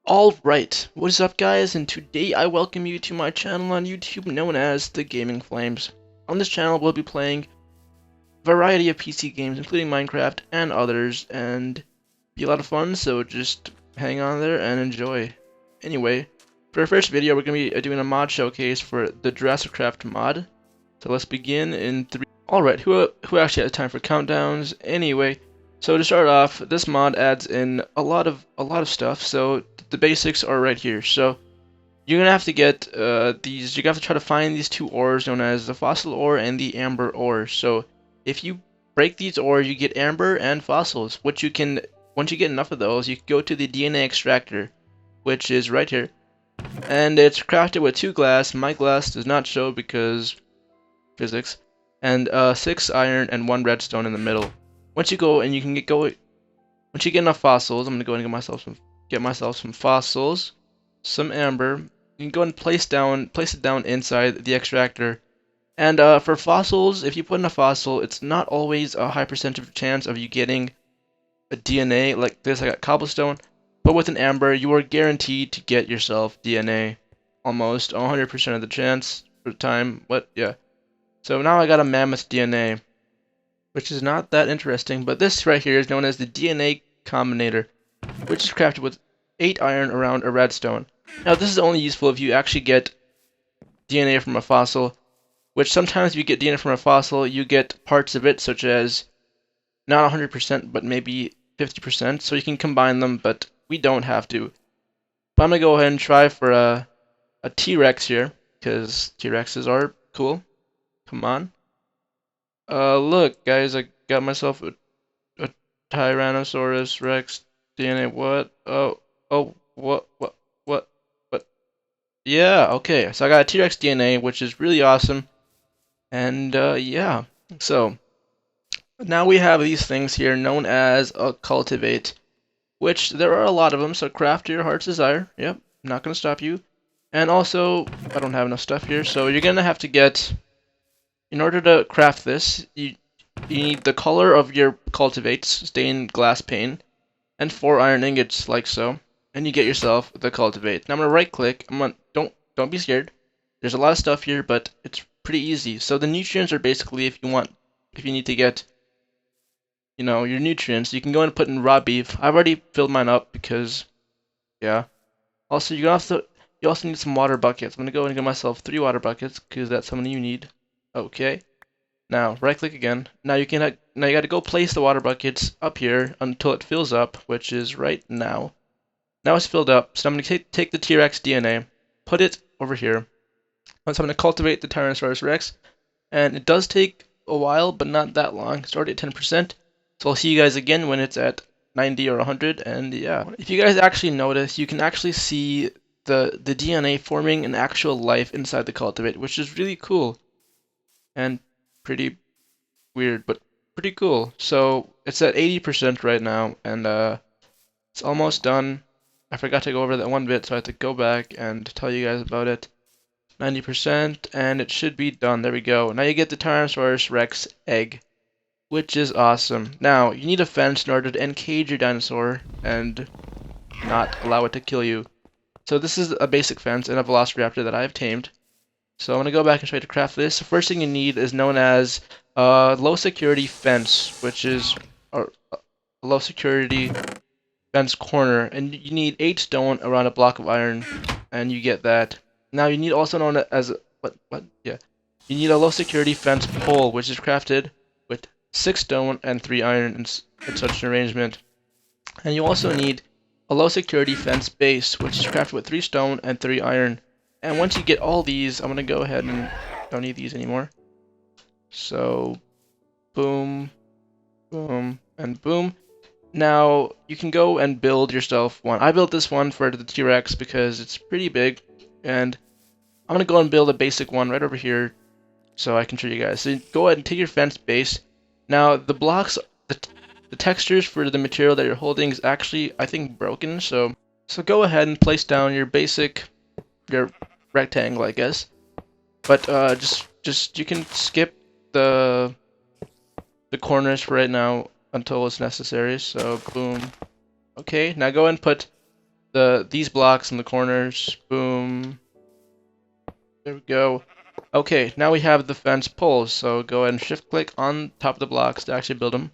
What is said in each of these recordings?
Alright, what is up guys, and today I welcome you to my channel on YouTube known as TheGamingFlames. On this channel we'll be playing a variety of PC games including Minecraft and others, and be a lot of fun, so just hang on there and enjoy. Anyway, for our first video we're going to be doing a mod showcase for the Jurassic-Craft mod. So let's begin in 3. Alright, who actually has time for countdowns? Anyway, so to start off, this mod adds in a lot of stuff. So the basics are right here. So you're gonna have to get these. You're gonna have to try to find these two ores known as the fossil ore and the amber ore. So if you break these ores, you get amber and fossils. Which you can, once you get enough of those, you can go to the DNA extractor, which is right here, and it's crafted with 2 glass. My glass does not show because physics, and 6 iron and 1 redstone in the middle. Once you go and you can once you get enough fossils, I'm gonna go and get myself some fossils, some amber. You can go and place it down inside the extractor. And for fossils, if you put in a fossil, it's not always a high percentage chance of you getting a DNA like this. I got cobblestone, but with an amber, you are guaranteed to get yourself DNA, almost 100% of the chance for the time. But yeah. So now I got a mammoth DNA, which is not that interesting, but this right here is known as the DNA Combinator, which is crafted with 8 iron around a redstone. Now this is only useful if you actually get DNA from a fossil, which sometimes if you get DNA from a fossil, you get parts of it, such as not 100%, but maybe 50%, so you can combine them, but we don't have to. But I'm going to go ahead and try for a T-Rex here, because T-Rexes are cool. Come on. Look, guys, I got myself a Tyrannosaurus Rex DNA. What? What? Yeah, okay. So I got a T-Rex DNA, which is really awesome. And, yeah. So, now we have these things here known as a Cultivate, which there are a lot of them, so craft to your heart's desire. Yep, not gonna stop you. And also, I don't have enough stuff here, so you're gonna have to get... In order to craft this, you need the color of your cultivates, stained glass pane, and 4 iron ingots, like so, and you get yourself the cultivate. Now I'm gonna right click. Don't be scared. There's a lot of stuff here, but it's pretty easy. So the nutrients are basically if you need to get, your nutrients, you can go and put in raw beef. I've already filled mine up because, yeah. Also, you also need some water buckets. I'm gonna go and get myself 3 water buckets because that's something you need. Okay. Now right click again. Now you gotta go place the water buckets up here until it fills up, which is right now. Now it's filled up, so I'm gonna take the T-Rex DNA, put it over here. So I'm gonna cultivate the Tyrannosaurus Rex, and it does take a while, but not that long. It's already at 10%. So I'll see you guys again when it's at 90 or 100, and yeah. If you guys actually notice, you can actually see the DNA forming an actual life inside the cultivate, which is really cool. And pretty weird, but pretty cool. So it's at 80% right now, and it's almost done. I forgot to go over that one bit, so I have to go back and tell you guys about it. 90%, and it should be done. There we go. Now you get the Tyrannosaurus Rex egg, which is awesome. Now you need a fence in order to encage your dinosaur and not allow it to kill you. So this is a basic fence and a velociraptor that I have tamed. So I'm going to go back and try to craft this. The first thing you need is known as low security fence, which is a low security fence corner. And you need 8 stone around a block of iron, and you get that. Now you need also known as, yeah. You need a low security fence pole, which is crafted with 6 stone and 3 iron in such an arrangement. And you also need a low security fence base, which is crafted with 3 stone and 3 iron. And once you get all these, I'm going to go ahead and don't need these anymore. So, boom, boom, and boom. Now, you can go and build yourself one. I built this one for the T-Rex because it's pretty big. And I'm going to go and build a basic one right over here so I can show you guys. So go ahead and take your fence base. Now, the blocks, the textures for the material that you're holding is actually, I think, broken. So go ahead and place down your rectangle, I guess, but just you can skip the corners for right now until it's necessary. So boom. Okay, now go and put these blocks in the corners. Boom. There we go. Okay, now we have the fence poles, so go ahead and shift click on top of the blocks to actually build them.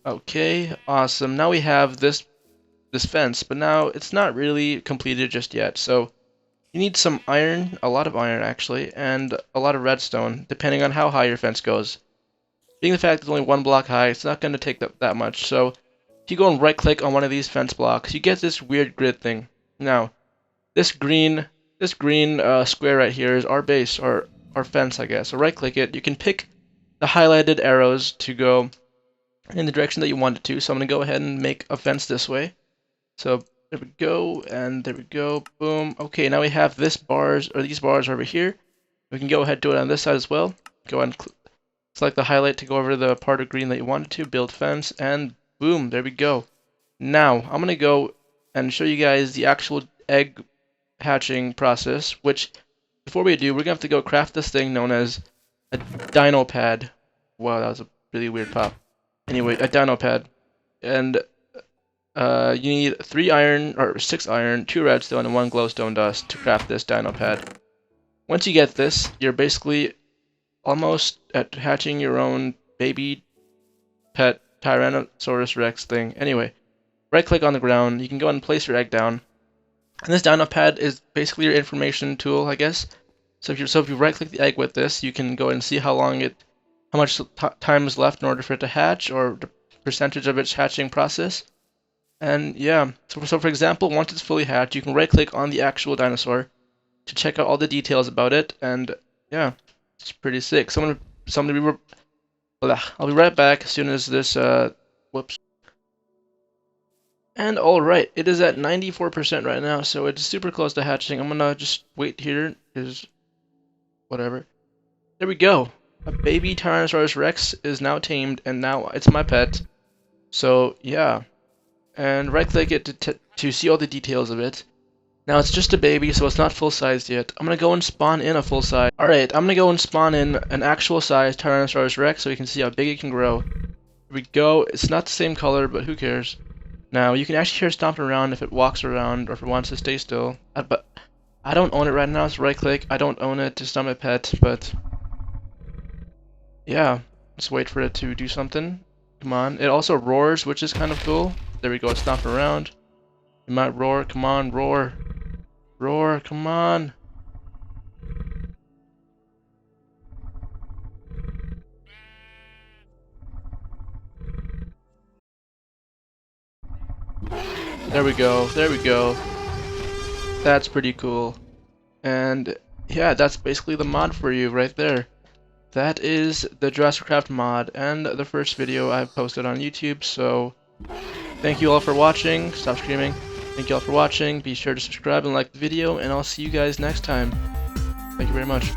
Okay, awesome. Now we have this fence, but now it's not really completed just yet. So you need some iron, a lot of iron actually, and a lot of redstone, depending on how high your fence goes. Being the fact it's only one block high, it's not going to take that much. So if you go and right click on one of these fence blocks, you get this weird grid thing. Now, this green square right here is our base, or our fence, I guess. So right click it. You can pick the highlighted arrows to go in the direction that you want it to. So I'm going to go ahead and make a fence this way. So there we go, and there we go. Boom. Okay, now we have these bars over here. We can go ahead and do it on this side as well. Go ahead and select the highlight to go over the part of green that you wanted to. Build fence, and boom, there we go. Now I'm going to go and show you guys the actual egg hatching process, which before we do, we're gonna have to go craft this thing known as a dino pad. Wow, that was a really weird pop. Anyway, a dino pad, and you need 3 iron or 6 iron, 2 redstone, and 1 glowstone dust to craft this dino pad. Once you get this, you're basically almost at hatching your own baby pet Tyrannosaurus Rex thing. Anyway, right click on the ground, you can go and place your egg down. And this dino pad is basically your information tool, I guess. So if you right click the egg with this, you can go and see how much time is left in order for it to hatch, or the percentage of its hatching process. And yeah, so for example, once it's fully hatched, you can right click on the actual dinosaur to check out all the details about it. And yeah, it's pretty sick. I'll be right back as soon as this whoops. And alright, it is at 94% right now, so it's super close to hatching. I'm gonna just wait here, because whatever. There we go. A baby Tyrannosaurus Rex is now tamed, and now it's my pet. So yeah, and right click it to see all the details of it. Now it's just a baby, so it's not full sized yet. I'm gonna go and spawn in a full size. Alright, I'm gonna go and spawn in an actual size Tyrannosaurus Rex so we can see how big it can grow. Here we go. It's not the same color, but who cares? Now, you can actually hear it stomping around if it walks around or if it wants to stay still. But I don't own it right now, so right click. I don't own it, it's not my pet, but yeah, let's wait for it to do something. Come on. It also roars, which is kind of cool. There we go, it's stomping around. It might roar. Come on, roar. Roar, come on. There we go, there we go. That's pretty cool. And yeah, that's basically the mod for you right there. That is the Jurassic-Craft mod and the first video I've posted on YouTube, so thank you all for watching. Stop screaming. Thank you all for watching. Be sure to subscribe and like the video, and I'll see you guys next time. Thank you very much.